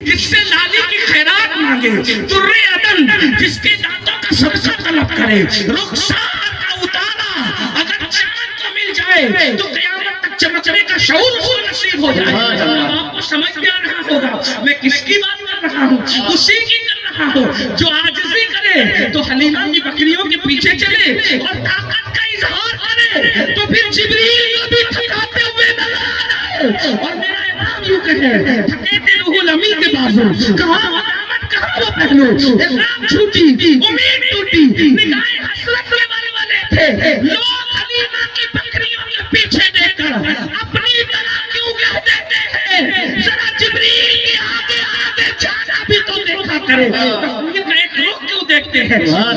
جس سے لالی کی خیرات مانگے، در عدن جس کے دانتوں کا صدقہ طلب کرے، رخسار کا اتارا اگر چاند کو مل جائے تو قیامت تک چمکنے کا شعور اس کو نصیب ہو جائے۔ آپ کو سمجھ میں آ رہا ہوگا میں کس کی بات کر رہا ہوں؟ اسی کی کر رہا ہوں جو عاجزی کرے تو حلیمہ کی بکریوں کے پیچھے چلے، اور طاقت کا اظہار کرے تو پھر جبریل کو بھی تھکاتے ہوئے نظر آ رہے۔ اور میرا امام یوں کہے تھکیتے روح الامین کے بازو، کہاں وہ دامن کہاں وہ پہلو، اقرام چھوٹی امید ٹوٹی، نگاہیں حسرت میں مرے والے تھے۔ لوگ حلیمہ کی بکریوں کے پیچھے دیکھ کر اپنی طرح کیوں کہہ دیتے ہیں؟ ذرا جبریل کے آگے آگے جانا بھی تو دیکھا کرے، تصویر کا ایک رخ کیوں دیکھتے ہیں؟ ذرا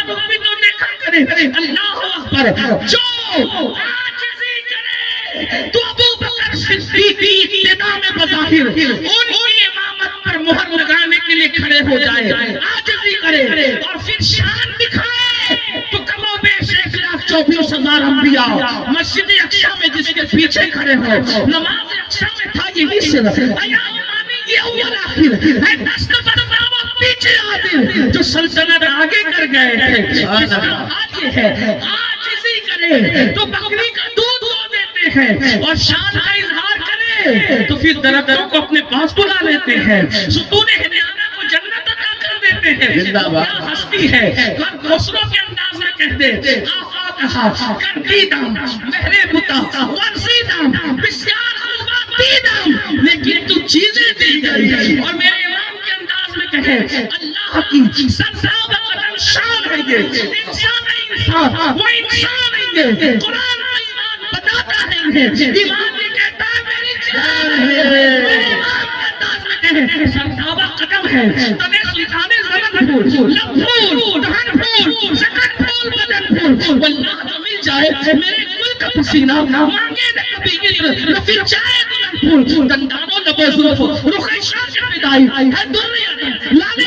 رخ بھی تو دیکھا کرے۔ اللہ اکبر، جو عاجزی کرے تو ابو بکر صدیق کی ابتدا میں بظاہر ان کی امامت پر مہر لگانے کے لیے کھڑے ہو جائے، عاجزی کرے اور پھر شان دکھائے تو کم و بیش 1,24,000 انبیاء مسجد اقصی میں جس کے پیچھے کھڑے ہو، نماز اقصی میں تھا یہی صرف ایا امامی یہ اول آخر ہے، دست بدباو پیچھے آدر جو سلطنت آگے کر گئے تھے۔ اس کا حال یہ ہے عاجزی کرے تو بکری کا دودھ دو دیتے ہیں، اور شان کا اظہار کرے تو پھر درختوں کو اپنے پاس بلا لیتے ہیں، ستون ہدیانہ کو جنت عطا کر دیتے ہیں۔ کیا ہستی ہے، ہر خسرو کے انداز میں کہہ دے آقا کہا کردیدم مہر بتا ورزیدم بسیار خوبات دیدم، لیکن تو چیزیں دی گئی۔ اور میرے امام کے انداز میں کہے اللہ کی سرساب قدم شان ہے، یہ انسان ہے، انسان وہ انسان ہے، یہ قرآن کا ایمان بتاتا ہے انہیں، ایمان بھی کہتا ہے میری جان ہے۔ میرے امام کے انداز میں کہے سرساب قدم ہے، تمہیں سلطانے زمن پھول لب پھول دہن پھول زکر پھول بدن پھول، واللہ جو مل جائے میرے گل کا پسینہ مانگے نہ کبھی گل نہ پھر چاہے دلن پھول، دندانوں لبو زلف رخ شاہ کے بدائی ہے دنی عدم لالی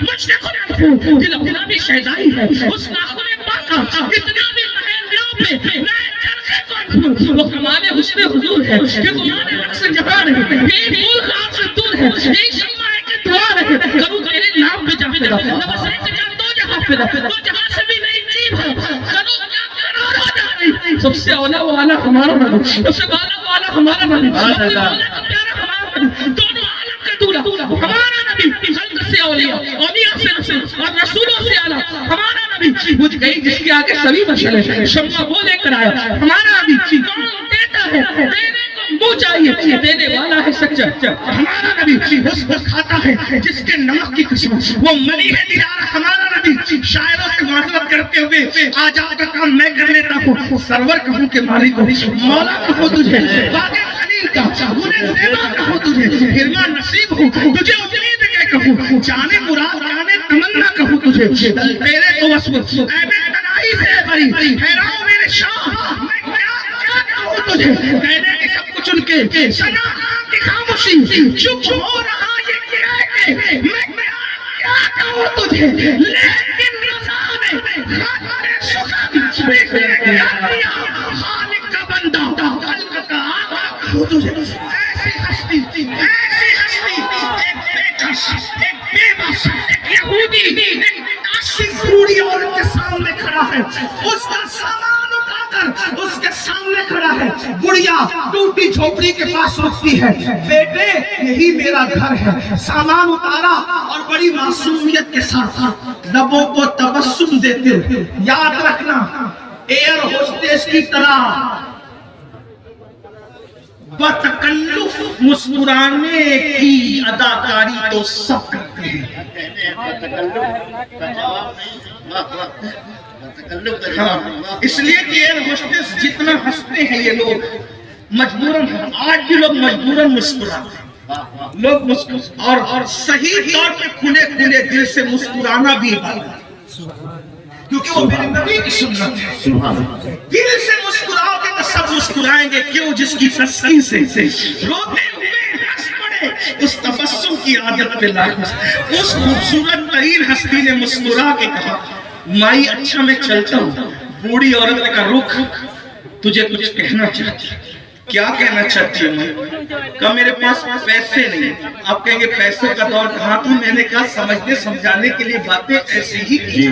مجھے خدا پھول، دل اپنا بھی شہدائی ہے اس ناخن پاکا، اتنا بھی محلوں پہ نئے چرخے کون پھول۔ وہ کمال حسن حضور ہے کہ گمان رقص جہاں ہے، کہ ایک پھول خاص سے دور ہے، ایک شمع ہے کہ دعا ہے، کروں تیرے نام پہ جہاں پہ نہ بس ایک جان دو جہاں پہ تو جہاں سے بھی نہیں چیب ہے، کروں کیا کرو رو جائے۔ سب سے اولا والا ہمارا نبی، سب سے بالا والا ہمارا نبی، سب سے اولا کا پیارا ہمارا نبی، دونوں عالم کا دولہ ہمارا نبی، خلق سے اولیاء اولیاء سے رسول اور رسولوں سے اعلیٰ ہمارا نبی، بجھ گئی جس کے آگے سبھی مشعلیں، شمع وہ لے کر آیا ہمارا نبی، کون دیتا ہے دینے کو منہ چاہیے، دینے والا ہے سچا ہمارا نبی، اس کو کھاتا ہے جس کے نمک کی قسم وہ ملی ہے دیدار ہمارا نبی۔ شاعروں سے معذرت کرتے ہوئے آج آپ کا کام میں کر لیتا ہوں، سرور کہوں کہ مالک کو مولا کہو تجھے، باقی خلیل کا گلے زیبا کہو تجھے، گرما نصیب ہوں تجھے امید کے کہوں، جانے مراد جانے تمنا کہوں تجھے، تیرے تو وصف عیب تنائی سے بری، حیران میرے شاہ میں کیا کہوں تجھے، کہنے کے سب کچھ ان کے سنا خام کی خاموشی، چپ ہو رہا یہ کیا ہے کہ میں کیا کہوں تجھے، لیکن رضا میں خاطر سخن بے کیا دیا خالق کا بندہ خلق کا آقا کہوں تجھے۔ ایسی ہستی ایک بےکس ایک بے بس ایک یہودی ایک عاشق بوڑھی عورت کے سامنے کھڑا ہے، اس کا سامان اٹھا کر اس کے سامنے کھڑا ہے، بڑھیا ٹوٹی جھوپڑی کے پاس رکھتی ہے، بیٹے یہی میرا گھر ہے، سامان اتارا اور بڑی معصومیت کے ساتھ لبوں کو تبسم دیتے، یاد رکھنا ایئر ہوسٹس کی طرح بتکلف مسکرانے کی اداکاری تو سب کرتے ہیں۔ اس لیے کہ ایئر ہوسٹس جتنا ہنستے ہیں یہ لوگ مجبوراً، آج بھی لوگ مجبوراً مسکراتے ہیں، لوگ مسکراتے اور صحیح طور پہ کھلے کھلے دل سے مسکرانا بھی کیونکہ وہ میرے نبی کی سنت ہے۔ دل سے مسکراؤ گے تو سب مسکرائیں گے، کیوں؟ جس کی تسکین سے روتے ہوئے ہنس پڑے اس تبسم کی عادت پہ لاحق۔ اس خوبصورت ترین ہستی نے مسکرا کے کہا مائی اچھا میں چلتا ہوں۔ بوڑھی عورت نے کہا رک، تجھے کچھ کہنا چاہتی۔ کیا کہنا چاہتی ہوں کہ میرے پاس پیسے نہیں. آپ کہیں گے پیسوں کا دور کہاں تھا؟ میں نے کہا سمجھنے سمجھانے کے لیے باتیں ایسی ہی کی.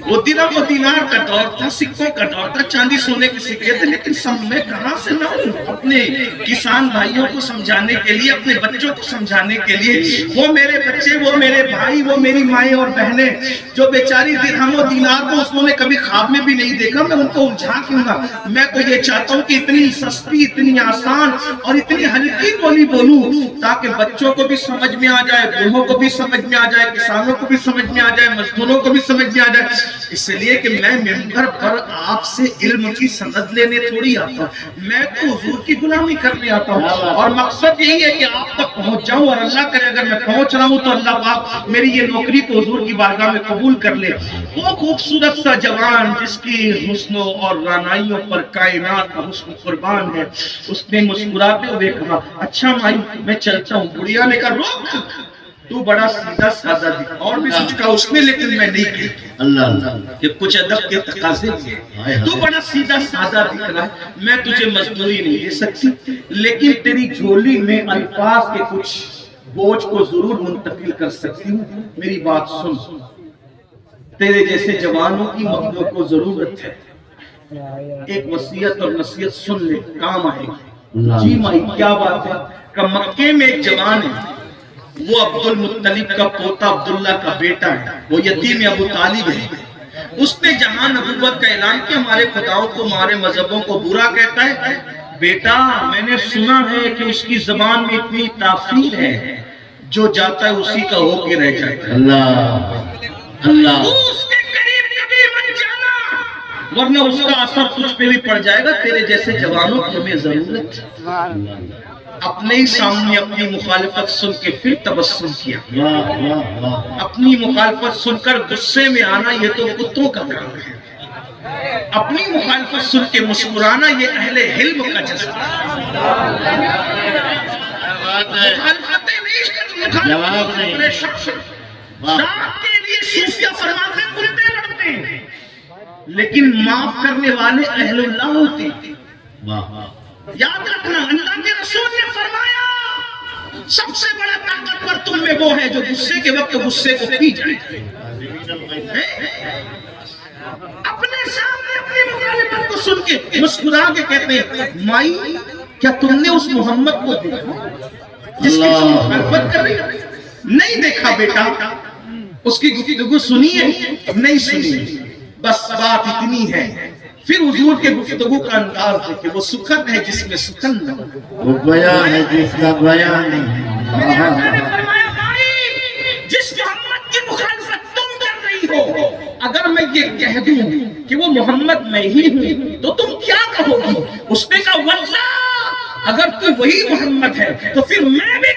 وہ درہم و دینار کا دور تھا، سکوں کا دور تھا، چاندی سونے کے سکے تھے، لیکن سب میں کہاں سے لاؤں اپنے کسان بھائیوں کو سمجھانے کے لیے، اپنے بچوں کو سمجھانے کے لیے. وہ میرے بچے، وہ میرے بھائی، وہ میری مائیں اور بہنیں جو بیچاری درہم و دینار کو انہوں نے کبھی خواب میں بھی نہیں دیکھا، میں ان کو الجھا کیوں نہ. میں تو یہ چاہتا ہوں کہ اتنی سستی، اتنی آسان اور اتنی ہلکی بولی بولوں تاکہ بچوں کو بھی سمجھ میں آ جائے، بوڑھوں کو بھی سمجھ میں آ جائے، کسانوں کو بھی سمجھ میں آ جائے، مزدوروں کو بھی سمجھ میں آ جائے. اس لیے کہ میں ممبر پر آپ سے علم کی سند لینے تھوڑی آتا ہوں، میں تو حضور کی غلامی کرنے آتا ہوں. اور مقصد یہی ہے کہ آپ تک پہنچ جاؤں، اور اللہ کرے اگر میں پہنچ رہا ہوں تو اللہ پاک میری یہ نوکری کو حضور کی بارگاہ میں قبول کر لے. وہ خوبصورت سا جوان جس کی حسنوں اور رانائیوں پر کائنات کا حسن قربان ہے، اس نے مسکراتے ہوئے کہا اچھا مائی میں چلتا ہوں. بڑھیا نے کہا روک، تو بڑا سیدھا سادہ دکھا. اور بھی کچھ کہا اس نے لیکن میں نہیں کہتی کہ کچھ ادب کے تقاضے ہیں. تو بڑا سیدھا سادہ دکھ رہا ہے، میں تجھے مزدوری نہیں دے سکتی، لیکن تیری جھولی میں الفاظ کے کچھ بوجھ کو ضرور منتقل کر سکتی ہوں. میری بات سن، تیرے جیسے جوانوں کی مدد کو ضرورت ہے. ایک وصیت اور نصیحت سن لے، کام آئے گی. جی مائی کیا بات ہے؟ کہ مکے میں ایک جوان ہے، وہ عبد المطلب کا پوتا عبداللہ کا بیٹا ہے، وہ یتیم ابو طالب ہے. اس نے جہاں نبوت کا اعلان کیا، ہمارے خداؤں کو، ہمارے مذہبوں کو برا کہتا ہے. بیٹا میں نے سنا ہے کہ اس کی زبان میں اتنی تاثیر ہے، جو جاتا ہے اسی کا ہو کے رہ جاتا ہے. اللہ اس کے قریب کبھی مت جانا، ورنہ اس کا اثر تجھ پہ بھی پڑ جائے گا. تیرے جیسے جوانوں کی ہمیں ضرورت ہے. اپنے ہی سامنے اپنی مخالفت سن کے پھر تبسم کیا. اپنی مخالفت سن کر غصے میں آنا یہ تو کتوں کا کام ہے، اپنی مخالفت سن کے مسکرانا یہ اہل علم کا جذبہ ہے. مخالفتیں نہیں کرنی، ذات کے لیے صوفیہ فرماتے ہیں الٹے لڑتے ہیں، لیکن معاف کرنے والے اہل اللہ ہوتے ہیں. یاد رکھنا اللہ کے رسول نے فرمایا سب سے بڑا طاقتور تم میں وہ ہے جو غصے کے وقت غصے کو پی جائے. اپنے سامنے اپنی مخالفت کو سن کے مسکرا کے کہتے ہیں مائی کیا تم نے اس محمد کو دیکھا جس کی تم مخالفت کر رہی ہو؟ نہیں دیکھا بیٹا. اس کی گفتگو سنی ہے؟ نہیں سنی. بس بات اتنی ہے. پھر حضور کے گفتگو کا انداز دیکھیں، وہ سکھن ہے جس میں سکھن نہ ہو، وہ بیان ہے جس کا بیان نہیں. جس محمد کی مخالفت تم کر رہی ہو، اگر میں یہ کہہ دوں کہ وہ محمد میں ہی ہوں تو تم کیا کہو گی؟ اس نے کہا واللہ اگر تو وہی محمد ہے تو پھر میں بھی